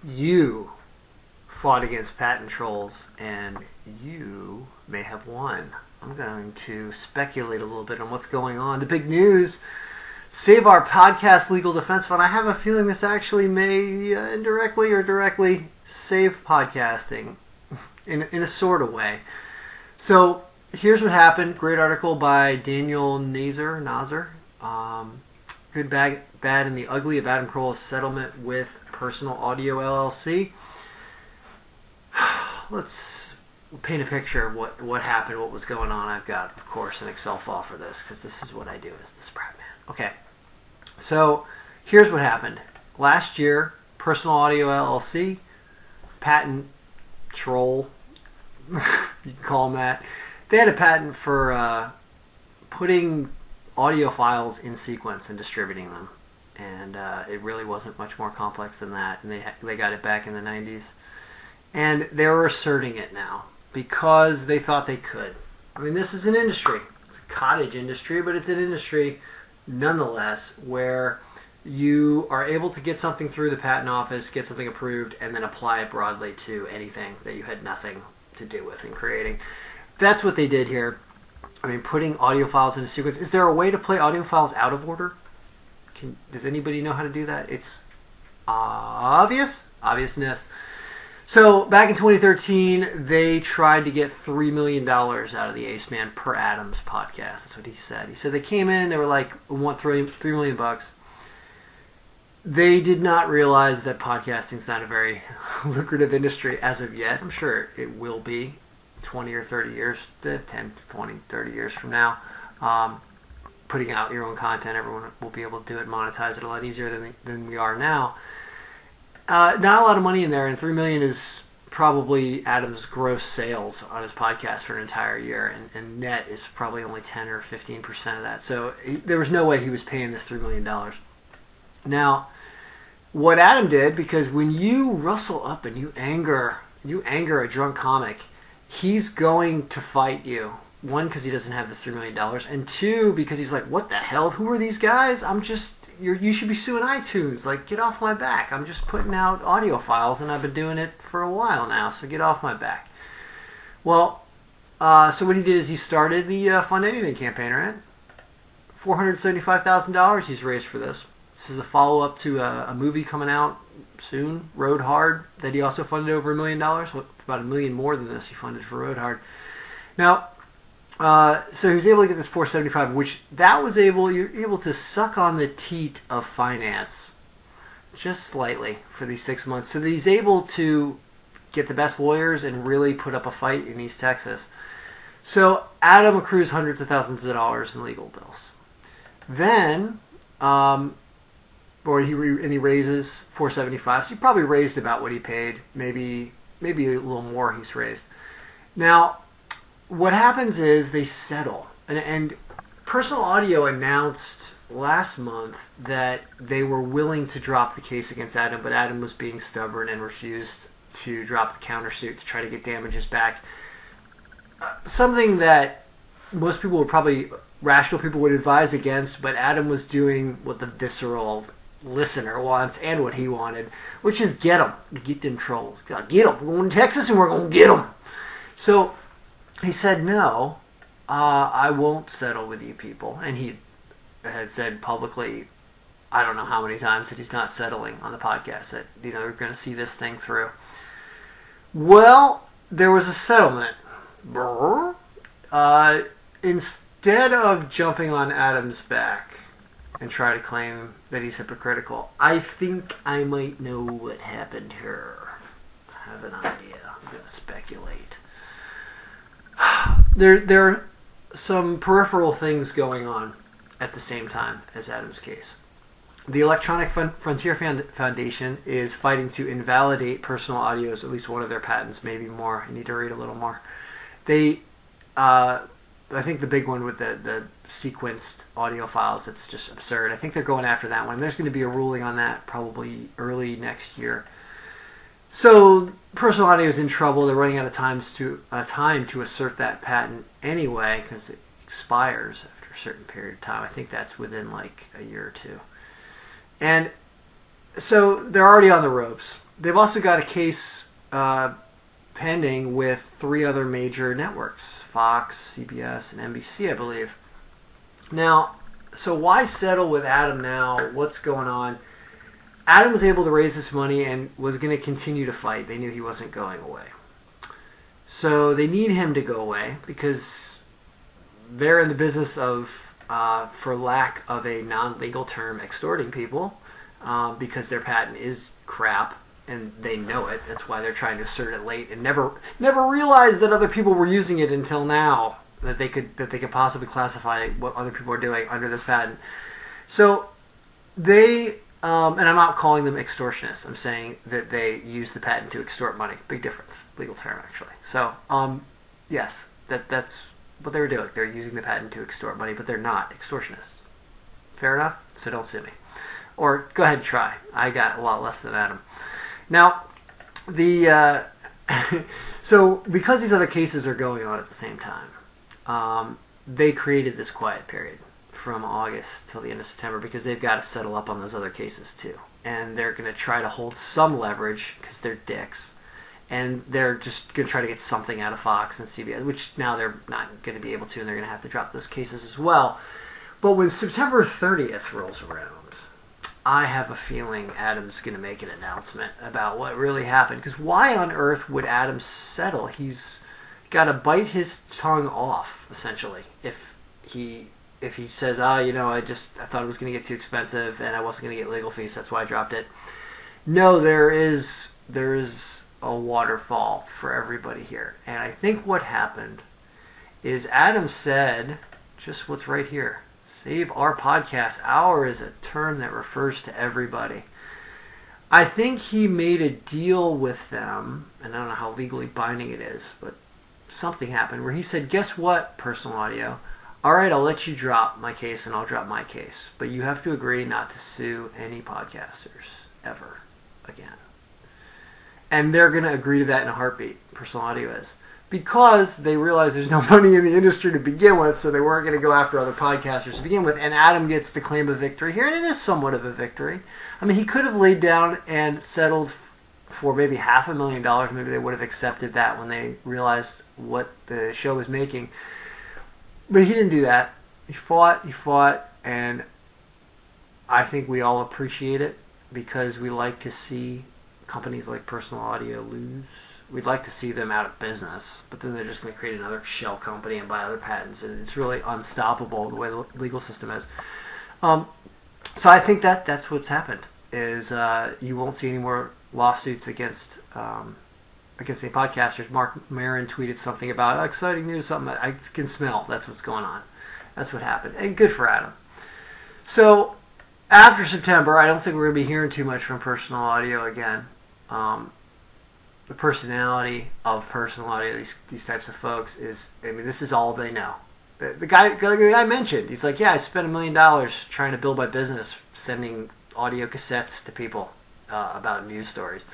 You fought against patent trolls, and you may have won. I'm going to speculate a little bit on what's going on. The big news: Save Our Podcast Legal Defense Fund. I have a feeling this actually may indirectly or directly save podcasting in a sort of way. So here's what happened. Great article by Daniel Nazar. Good, Bad, and the Ugly of Adam Carolla's settlement with Personal Audio LLC. Let's paint a picture of what happened, what was going on. I've got, of course, an Excel file for this because this is what I do as the Sprat Man. Okay, so here's what happened. Last year, Personal Audio LLC, patent troll, you can call them that, they had a patent for putting audio files in sequence and distributing them. And it really wasn't much more complex than that. And they got it back in the 90s. And they're asserting it now because they thought they could. I mean, this is an industry. It's a cottage industry, but it's an industry nonetheless where you are able to get something through the patent office, get something approved, and then apply it broadly to anything that you had nothing to do with in creating. That's what they did here. I mean, putting audio files in a sequence. Is there a way to play audio files out of order? Does anybody know how to do that? It's obviousness. So back in 2013, they tried to get $3 million out of the Ace Man per Adams podcast. That's what he said. He said they came in, they were like, we want $3 million bucks. They did not realize that podcasting is not a very lucrative industry as of yet. I'm sure it will be 20 or 30 years, 10, 20, 30 years from now. Putting out your own content, everyone will be able to do it, monetize it a lot easier than we are now. Not a lot of money in there, and $3 million is probably Adam's gross sales on his podcast for an entire year, and net is probably only 10 or 15% of that. So there was no way he was paying this $3 million. Now, what Adam did, because when you rustle up and you anger a drunk comic, he's going to fight you. One, because he doesn't have this $3 million, and two, because he's like, what the hell? Who are these guys? You should be suing iTunes. Like, get off my back. I'm just putting out audio files, and I've been doing it for a while now, so get off my back. Well, so what he did is he started the Fund Anything campaign, right? $475,000 he's raised for this. This is a follow-up to a movie coming out soon, Road Hard, that he also funded over $1 million. About $1 million more than this he funded for Road Hard. Now, so he was able to get this 475, which you're able to suck on the teat of finance just slightly for these 6 months, so that he's able to get the best lawyers and really put up a fight in East Texas. So Adam accrues hundreds of thousands of dollars in legal bills. Then, he raises 475. So he probably raised about what he paid, maybe a little more. He's raised. Now, what happens is they settle, and Personal Audio announced last month that they were willing to drop the case against Adam, but Adam was being stubborn and refused to drop the countersuit to try to get damages back. Something that most people rational people would advise against, but Adam was doing what the visceral listener wants and what he wanted, which is get them trolls. Get them. We're going to Texas and we're going to get them. So he said, no, I won't settle with you people. And he had said publicly, I don't know how many times, that he's not settling on the podcast, that they're going to see this thing through. Well, there was a settlement. Instead of jumping on Adam's back and try to claim that he's hypocritical, I think I might know what happened here. I have an idea. I'm going to speculate. There are some peripheral things going on at the same time as Adam's case. The Electronic Frontier Foundation is fighting to invalidate Personal Audio's, at least one of their patents, maybe more. I need to read a little more. I think the big one with the sequenced audio files, that's just absurd. I think they're going after that one. There's going to be a ruling on that probably early next year. So Personal Audio is in trouble. They're running out of time to assert that patent anyway, because it expires after a certain period of time. I think that's within like a year or two. And so they're already on the ropes. they've also got a case pending with 3 other major networks, Fox, CBS, and NBC, I believe. Now, so why settle with Adam now? What's going on? Adam was able to raise this money and was going to continue to fight. They knew he wasn't going away. So they need him to go away because they're in the business of, for lack of a non-legal term, extorting people because their patent is crap and they know it. That's why they're trying to assert it late and never realized that other people were using it until now, that they could possibly classify what other people are doing under this patent. So they, and I'm not calling them extortionists. I'm saying that they use the patent to extort money. Big difference, legal term actually. So yes, that's what they were doing. They're using the patent to extort money, but they're not extortionists. Fair enough? So don't sue me. Or go ahead and try. I got a lot less than Adam. Now, so because these other cases are going on at the same time, they created this quiet period from August till the end of September because they've got to settle up on those other cases too. And they're going to try to hold some leverage because they're dicks. And they're just going to try to get something out of Fox and CBS, which now they're not going to be able to, and they're going to have to drop those cases as well. But when September 30th rolls around, I have a feeling Adam's going to make an announcement about what really happened. Because why on earth would Adam settle? He's got to bite his tongue off, essentially, if he says, I thought it was going to get too expensive and I wasn't going to get legal fees, that's why I dropped it. No, there is a waterfall for everybody here. And I think what happened is Adam said just what's right here. Save our podcast. Our is a term that refers to everybody. I think he made a deal with them, and I don't know how legally binding it is, but something happened where he said, guess what, Personal Audio? All right, I'll let you drop my case and I'll drop my case, but you have to agree not to sue any podcasters ever again. And they're going to agree to that in a heartbeat, Personal Audio is. Because they realize there's no money in the industry to begin with, so they weren't going to go after other podcasters to begin with. And Adam gets to claim a victory here, and it is somewhat of a victory. I mean, he could have laid down and settled for maybe $500,000. Maybe they would have accepted that when they realized what the show was making. But he didn't do that. He fought, and I think we all appreciate it because we like to see companies like Personal Audio lose. We'd like to see them out of business, but then they're just going to create another shell company and buy other patents, and it's really unstoppable the way the legal system is. So I think that's what's happened, is you won't see any more lawsuits against the podcasters. Mark Maron tweeted something about exciting news, something I can smell. That's what's going on. That's what happened, and good for Adam. So after September, I don't think we're going to be hearing too much from Personal Audio again. The personality of Personal Audio, these types of folks, is, I mean, this is all they know. The guy mentioned, he's like, yeah, I spent $1 million trying to build my business, sending audio cassettes to people about news stories,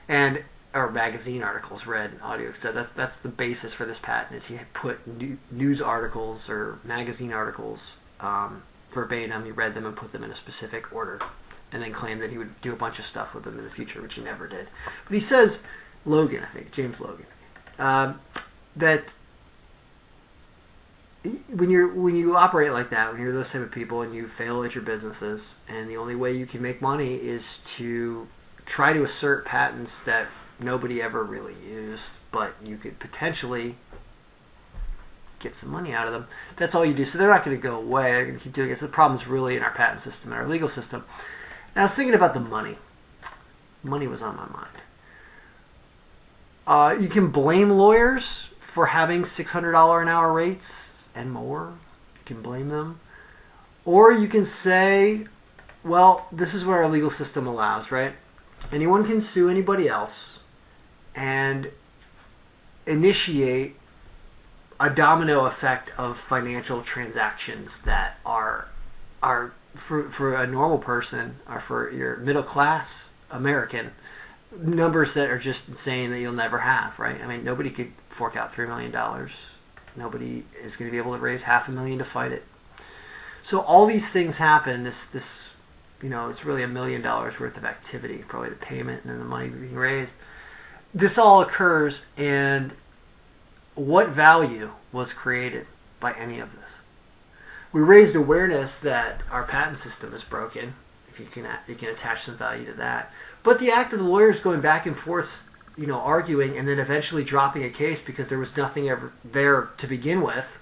or magazine articles, read audio cassette. That's the basis for this patent, is he put news articles or magazine articles verbatim, he read them and put them in a specific order, and then claimed that he would do a bunch of stuff with them in the future, which he never did. But he says, Logan, I think, James Logan, that when you operate like that, when you're those type of people and you fail at your businesses, and the only way you can make money is to try to assert patents that nobody ever really used, but you could potentially get some money out of them. That's all you do. So they're not going to go away. They're going to keep doing it. So the problem's really in our patent system and our legal system. And I was thinking about the money. Money was on my mind. You can blame lawyers for having $600 an hour rates and more. You can blame them. Or you can say, well, this is what our legal system allows, right? Anyone can sue anybody else and initiate a domino effect of financial transactions that are for a normal person, or for your middle class American, numbers that are just insane that you'll never have, right? I mean, nobody could fork out $3 million. Nobody is going to be able to raise $500,000 to fight it. So all these things happen. This it's really $1 million worth of activity, probably the payment and then the money being raised. This all occurs, and what value was created by any of this? We raised awareness that our patent system is broken. If you can attach some value to that. But the act of the lawyers going back and forth, arguing, and then eventually dropping a case because there was nothing ever there to begin with,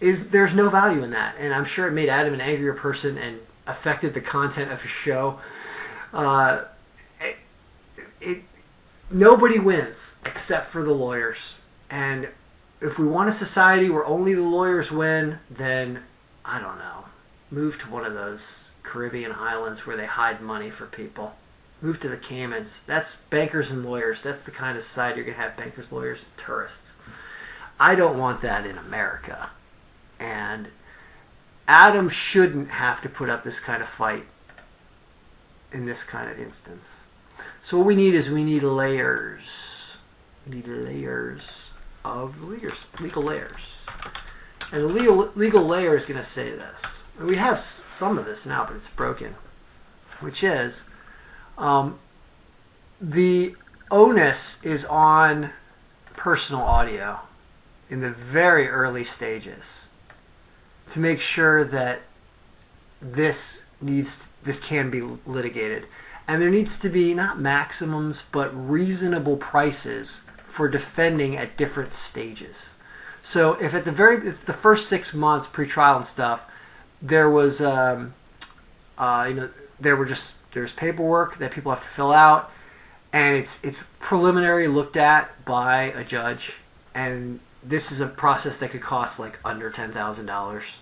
there's no value in that. And I'm sure it made Adam an angrier person and affected the content of his show. Nobody wins except for the lawyers. And if we want a society where only the lawyers win, then, I don't know, move to one of those Caribbean islands where they hide money for people. Move to the Caymans. That's bankers and lawyers. That's the kind of society you're going to have, bankers, lawyers, and tourists. I don't want that in America. And Adam shouldn't have to put up this kind of fight in this kind of instance. So what we need layers. We need layers of legal layers. And the legal layer is going to say this. And we have some of this now, but it's broken. Which is, the onus is on personal audio in the very early stages to make sure that this can be litigated. And there needs to be not maximums, but reasonable prices for defending at different stages. So if the first 6 months pre-trial and stuff, there was there's paperwork that people have to fill out, and it's preliminary looked at by a judge, and this is a process that could cost like under $10,000,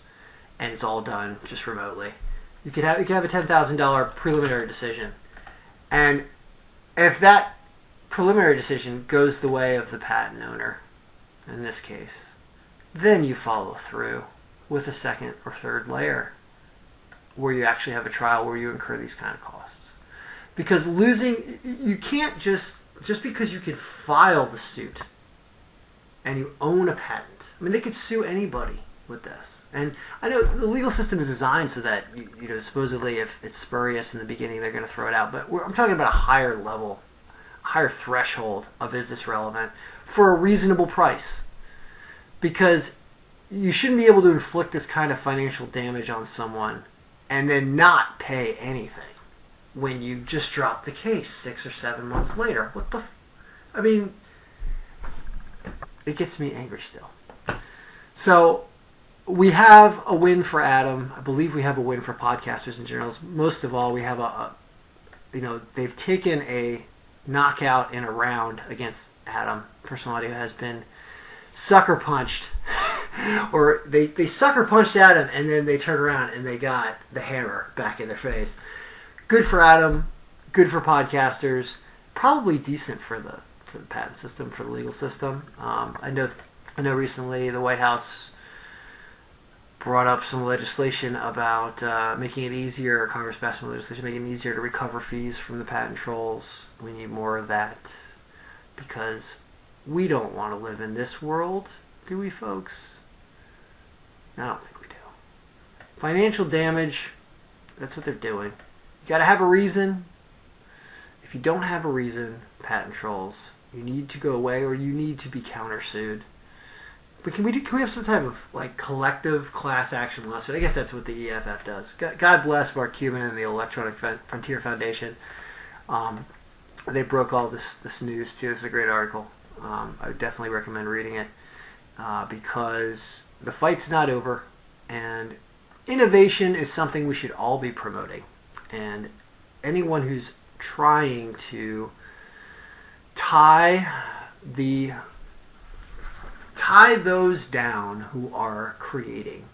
and it's all done just remotely. You could have a $10,000 preliminary decision, and if that preliminary decision goes the way of the patent owner, in this case, then you follow through with a second or third layer where you actually have a trial where you incur these kind of costs. Because you can't just because you can file the suit and you own a patent. I mean, they could sue anybody with this. And I know the legal system is designed so that, supposedly if it's spurious in the beginning, they're going to throw it out. But I'm talking about a higher level, higher threshold of is this relevant for a reasonable price. Because you shouldn't be able to inflict this kind of financial damage on someone and then not pay anything when you just drop the case 6 or 7 months later. What the I mean, it gets me angry still. So we have a win for Adam. I believe we have a win for podcasters in general. Most of all, we have they've taken a knockout in a round against Adam. Personal Audio has been sucker punched. Or they sucker punched Adam, and then they turned around and they got the hammer back in their face. Good for Adam. Good for podcasters. Probably decent for the patent system, for the legal system. I know recently the White House brought up some legislation about making it easier. Congress passed some legislation making it easier to recover fees from the patent trolls. We need more of that because we don't want to live in this world, do we, folks? I don't think we do. Financial damage, that's what they're doing. You got to have a reason. If you don't have a reason, patent trolls, you need to go away or you need to be countersued. But can we have some type of like collective class action lawsuit? I guess that's what the EFF does. God bless Mark Cuban and the Electronic Frontier Foundation. They broke all this news too. This is a great article. I would definitely recommend reading it because the fight's not over, and innovation is something we should all be promoting. And anyone who's trying to tie those down who are creating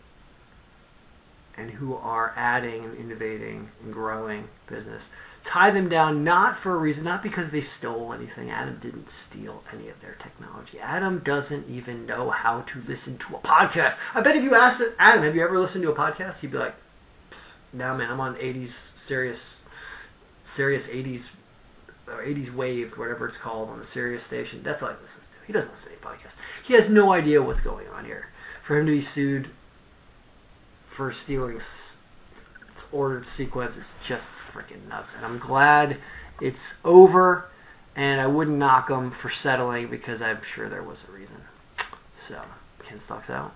and who are adding and innovating and growing business, tie them down not for a reason, not because they stole anything. Adam didn't steal any of their technology. Adam doesn't even know how to listen to a podcast. I bet if you asked Adam, have you ever listened to a podcast? He'd be like, no, man, I'm on 80s Sirius 80s or 80s Wave, whatever it's called, on the Sirius station. That's all he listens to. He doesn't listen to any podcasts. He has no idea what's going on here. For him to be sued for stealing ordered sequence is just freaking nuts. And I'm glad it's over, and I wouldn't knock them for settling because I'm sure there was a reason. So, Ken Stalks out.